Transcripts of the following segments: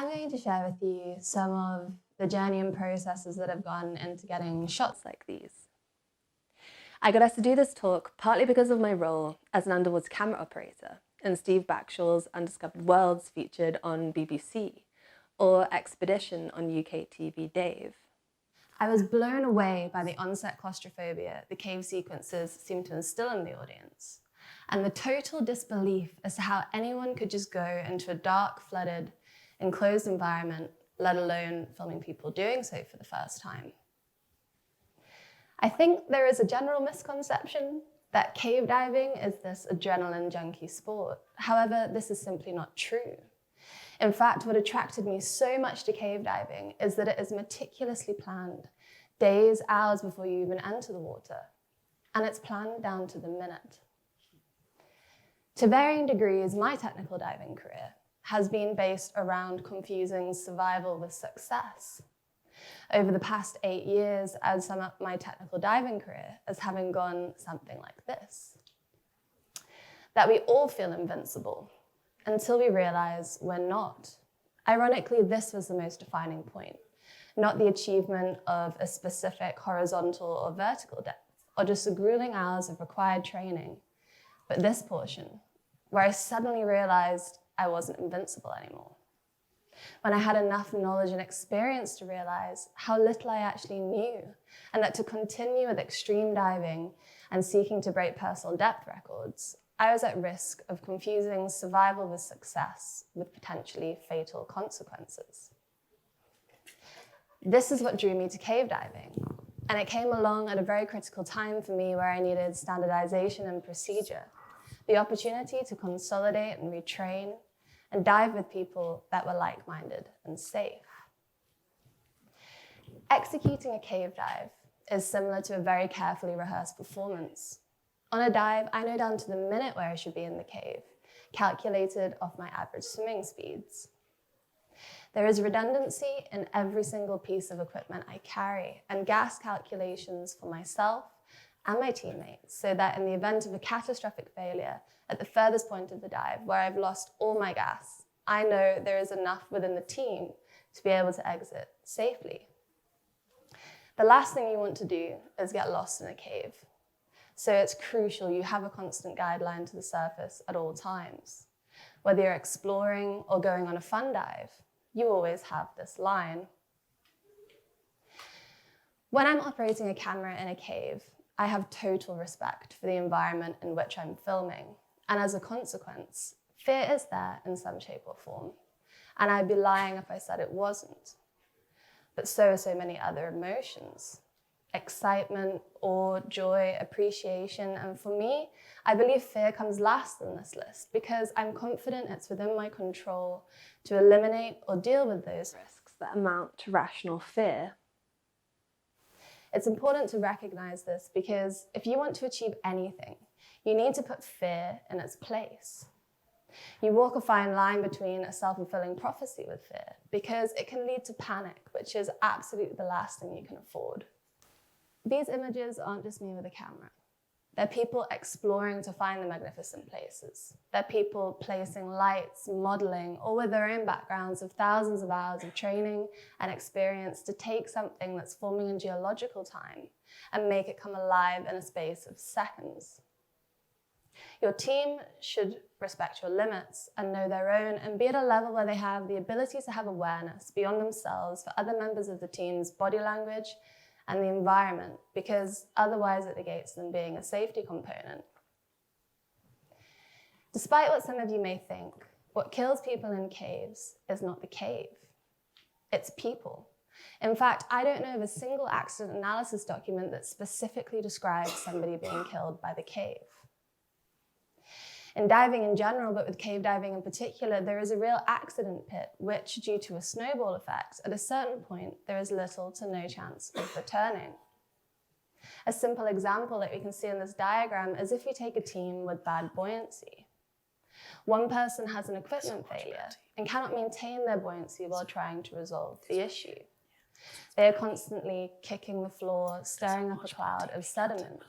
I'm going to share with you some of the journey and processes that have gone into getting shots like these. I got asked to do this talk partly because of my role as an underwater camera operator in Steve Backshall's Undiscovered Worlds featured on BBC, or Expedition on UKTV Dave. I was blown away by the on-set claustrophobia the cave sequences seemed to instill in the audience, and the total disbelief as to how anyone could just go into a dark, flooded, enclosed environment, let alone filming people doing so for the first time. I think there is a general misconception that cave diving is this adrenaline junkie sport. However, this is simply not true. In fact, what attracted me so much to cave diving is that it is meticulously planned, days, hours before you even enter the water. And it's planned down to the minute. To varying degrees, my technical diving career has been based around confusing survival with success. Over the past 8 years, I'd sum up my technical diving career as having gone something like this: that we all feel invincible until we realize we're not. Ironically, this was the most defining point, not the achievement of a specific horizontal or vertical depth, or just the grueling hours of required training, but this portion, where I suddenly realized I wasn't invincible anymore. When I had enough knowledge and experience to realize how little I actually knew, and that to continue with extreme diving and seeking to break personal depth records, I was at risk of confusing survival with success with potentially fatal consequences. This is what drew me to cave diving, and it came along at a very critical time for me where I needed standardization and procedure, the opportunity to consolidate and retrain, and dive with people that were like-minded and safe. Executing a cave dive is similar to a very carefully rehearsed performance. On a dive, I know down to the minute where I should be in the cave, calculated off my average swimming speeds. There is redundancy in every single piece of equipment I carry, and gas calculations for myself and my teammates, so that in the event of a catastrophic failure at the furthest point of the dive, where I've lost all my gas, I know there is enough within the team to be able to exit safely. The last thing you want to do is get lost in a cave. So it's crucial you have a constant guideline to the surface at all times. Whether you're exploring or going on a fun dive, you always have this line. When I'm operating a camera in a cave, I have total respect for the environment in which I'm filming. And as a consequence, fear is there in some shape or form. And I'd be lying if I said it wasn't. But so are so many other emotions: excitement, awe, joy, appreciation. And for me, I believe fear comes last in this list because I'm confident it's within my control to eliminate or deal with those risks that amount to rational fear. It's important to recognize this because if you want to achieve anything, you need to put fear in its place. You walk a fine line between a self-fulfilling prophecy with fear because it can lead to panic, which is absolutely the last thing you can afford. These images aren't just me with a camera. They're people exploring to find the magnificent places. They're people placing lights, modeling, or with their own backgrounds of thousands of hours of training and experience to take something that's forming in geological time and make it come alive in a space of seconds. Your team should respect your limits and know their own and be at a level where they have the ability to have awareness beyond themselves for other members of the team's body language and the environment, because otherwise it negates them being a safety component. Despite what some of you may think, what kills people in caves is not the cave, it's people. In fact, I don't know of a single accident analysis document that specifically describes somebody being killed by the cave. In diving in general, but with cave diving in particular, there is a real accident pit, which, due to a snowball effect, at a certain point, there is little to no chance of returning. A simple example that we can see in this diagram is if you take a team with bad buoyancy. One person has an equipment failure and cannot maintain their buoyancy while trying to resolve the issue. They are constantly kicking the floor, stirring up a cloud of sediment.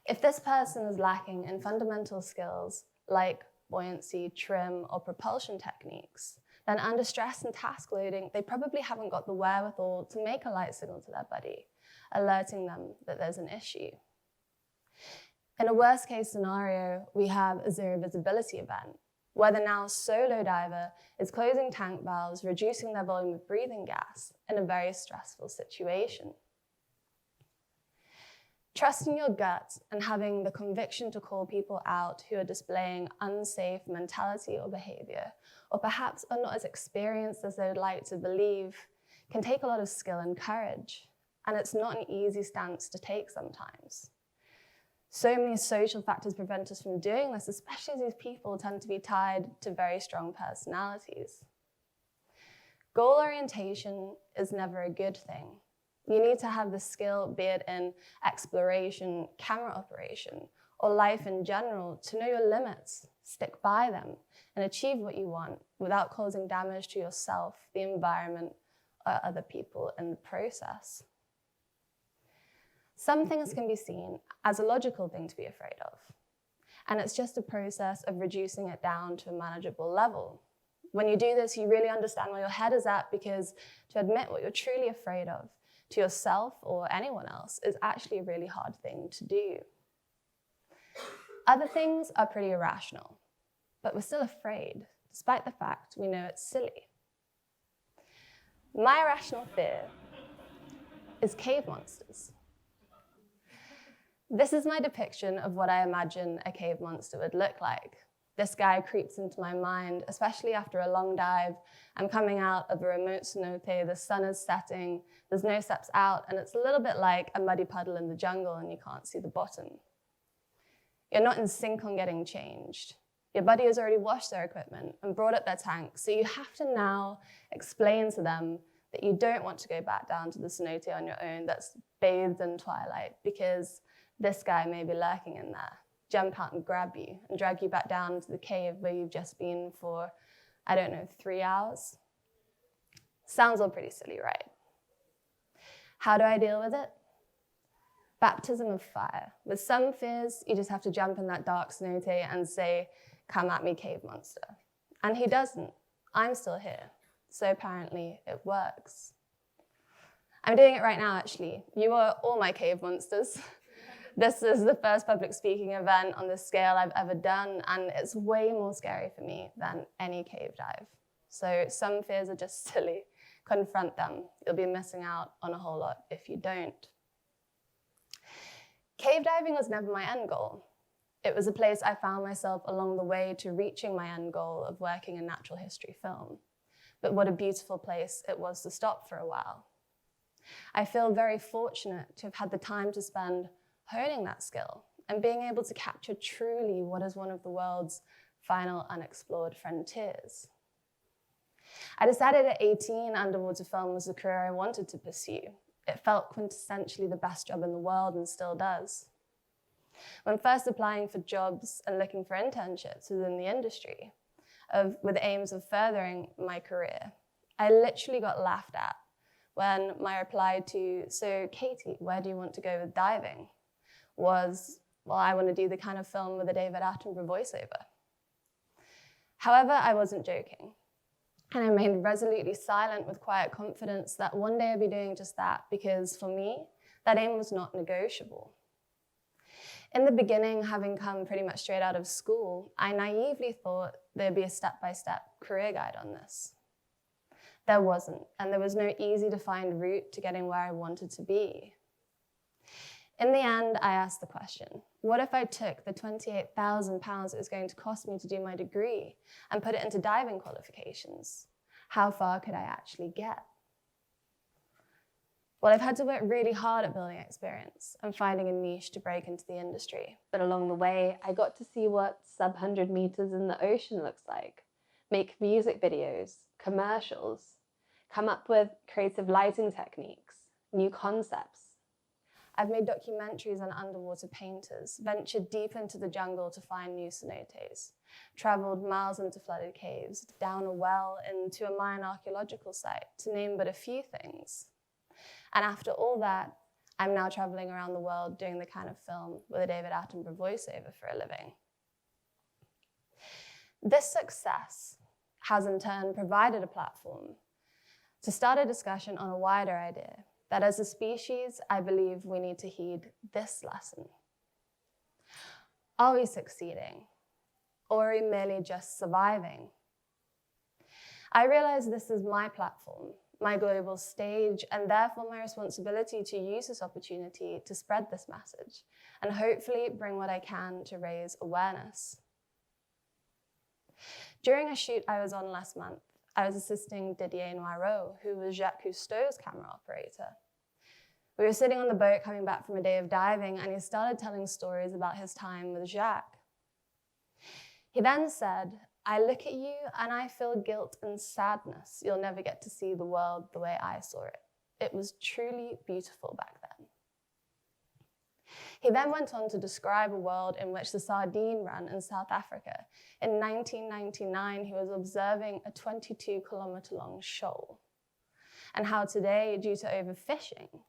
If this person is lacking in fundamental skills like buoyancy, trim, or propulsion techniques, then under stress and task loading, they probably haven't got the wherewithal to make a light signal to their buddy, alerting them that there's an issue. In a worst case scenario, we have a zero visibility event, where the now solo diver is closing tank valves, reducing their volume of breathing gas in a very stressful situation. Trusting your gut and having the conviction to call people out who are displaying unsafe mentality or behavior, or perhaps are not as experienced as they would like to believe, can take a lot of skill and courage. And it's not an easy stance to take sometimes. So many social factors prevent us from doing this, especially as these people tend to be tied to very strong personalities. Goal orientation is never a good thing. You need to have the skill, be it in exploration, camera operation, or life in general, to know your limits, stick by them, and achieve what you want without causing damage to yourself, the environment, or other people in the process. Some things can be seen as a logical thing to be afraid of, and it's just a process of reducing it down to a manageable level. When you do this, you really understand where your head is at, because to admit what you're truly afraid of to yourself or anyone else is actually a really hard thing to do. Other things are pretty irrational, but we're still afraid, despite the fact we know it's silly. My irrational fear is cave monsters. This is my depiction of what I imagine a cave monster would look like. This guy creeps into my mind, especially after a long dive. I'm coming out of a remote cenote, the sun is setting, there's no steps out, and it's a little bit like a muddy puddle in the jungle and you can't see the bottom. You're not in sync on getting changed. Your buddy has already washed their equipment and brought up their tank, so you have to now explain to them that you don't want to go back down to the cenote on your own that's bathed in twilight, because this guy may be lurking in there, jump out and grab you and drag you back down to the cave where you've just been for, 3 hours. Sounds all pretty silly, right? How do I deal with it? Baptism of fire. With some fears, you just have to jump in that dark cenote and say, "Come at me, cave monster." And he doesn't. I'm still here. So apparently it works. I'm doing it right now, actually. You are all my cave monsters. This is the first public speaking event on this scale I've ever done, and it's way more scary for me than any cave dive. So some fears are just silly. Confront them. You'll be missing out on a whole lot if you don't. Cave diving was never my end goal. It was a place I found myself along the way to reaching my end goal of working in natural history film. But what a beautiful place it was to stop for a while. I feel very fortunate to have had the time to spend honing that skill and being able to capture truly what is one of the world's final unexplored frontiers. I decided at 18 underwater film was the career I wanted to pursue. It felt quintessentially the best job in the world and still does. When first applying for jobs and looking for internships within the industry, with aims of furthering my career, I literally got laughed at when my reply to, "So Katy, where do you want to go with diving?" was, "Well, I want to do the kind of film with a David Attenborough voiceover." However, I wasn't joking. And I remained resolutely silent with quiet confidence that one day I'd be doing just that, because for me, that aim was not negotiable. In the beginning, having come pretty much straight out of school, I naively thought there'd be a step-by-step career guide on this. There wasn't, and there was no easy-to-find route to getting where I wanted to be. In the end, I asked the question, what if I took the £28,000 it was going to cost me to do my degree and put it into diving qualifications? How far could I actually get? Well, I've had to work really hard at building experience and finding a niche to break into the industry. But along the way, I got to see what sub-100 meters in the ocean looks like, make music videos, commercials, come up with creative lighting techniques, new concepts. I've made documentaries on underwater painters, ventured deep into the jungle to find new cenotes, traveled miles into flooded caves, down a well, into a Mayan archaeological site, to name but a few things. And after all that, I'm now traveling around the world doing the kind of film with a David Attenborough voiceover for a living. This success has in turn provided a platform to start a discussion on a wider idea that as a species, I believe we need to heed this lesson. Are we succeeding? Or are we merely just surviving? I realize this is my platform, my global stage, and therefore my responsibility to use this opportunity to spread this message and hopefully bring what I can to raise awareness. During a shoot I was on last month, I was assisting Didier Noirot, who was Jacques Cousteau's camera operator. We were sitting on the boat coming back from a day of diving, and he started telling stories about his time with Jacques. He then said, "I look at you and I feel guilt and sadness. You'll never get to see the world the way I saw it. It was truly beautiful back then." He then went on to describe a world in which the sardine ran in South Africa. In 1999, he was observing a 22-kilometer long shoal, and how today, due to overfishing,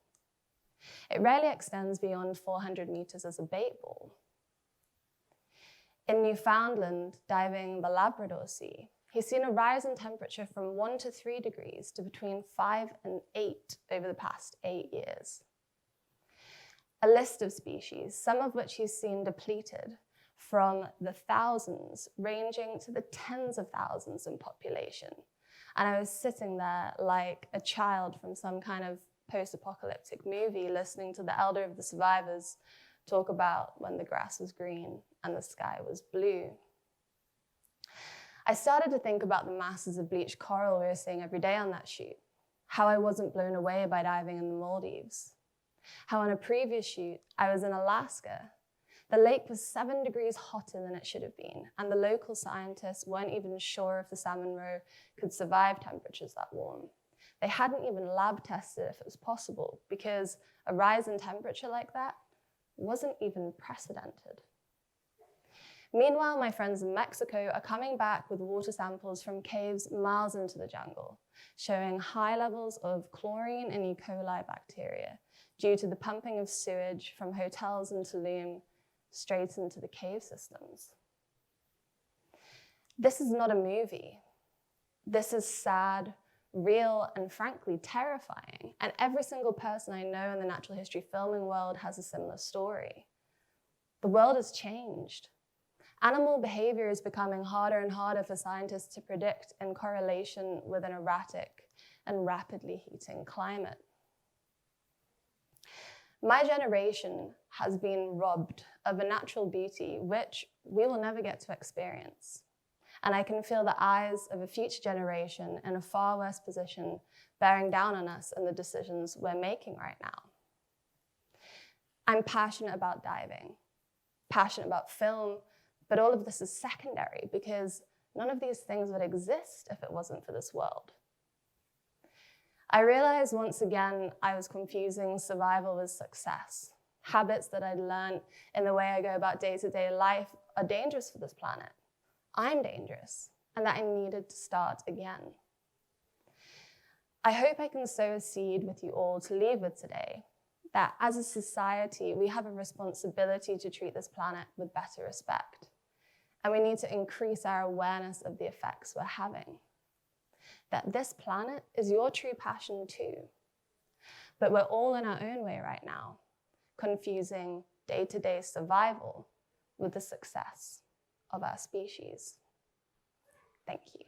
it rarely extends beyond 400 meters as a bait ball. In Newfoundland, diving the Labrador Sea, he's seen a rise in temperature from 1 to 3 degrees to between 5 and 8 over the past 8 years. A list of species, some of which he's seen depleted, from the thousands ranging to the tens of thousands in population. And I was sitting there like a child from some kind of post-apocalyptic movie, listening to the elder of the survivors talk about when the grass was green and the sky was blue. I started to think about the masses of bleached coral we were seeing every day on that shoot, how I wasn't blown away by diving in the Maldives, how on a previous shoot I was in Alaska. The lake was 7 degrees hotter than it should have been, and the local scientists weren't even sure if the salmon roe could survive temperatures that warm. They hadn't even lab tested if it was possible, because a rise in temperature like that wasn't even precedented. Meanwhile, my friends in Mexico are coming back with water samples from caves miles into the jungle, showing high levels of chlorine and E. coli bacteria due to the pumping of sewage from hotels in Tulum straight into the cave systems. This is not a movie. This is sad, real, and frankly terrifying. And every single person I know in the natural history filming world has a similar story. The world has changed. Animal behavior is becoming harder and harder for scientists to predict in correlation with an erratic and rapidly heating climate. My generation has been robbed of a natural beauty which we will never get to experience. And I can feel the eyes of a future generation in a far worse position bearing down on us and the decisions we're making right now. I'm passionate about diving, passionate about film, but all of this is secondary because none of these things would exist if it wasn't for this world. I realized once again I was confusing survival with success. Habits that I'd learned in the way I go about day-to-day life are dangerous for this planet. I'm dangerous, and that I needed to start again. I hope I can sow a seed with you all to leave with today, that as a society, we have a responsibility to treat this planet with better respect, and we need to increase our awareness of the effects we're having. That this planet is your true passion too, but we're all in our own way right now, confusing day-to-day survival with the success of our species. Thank you.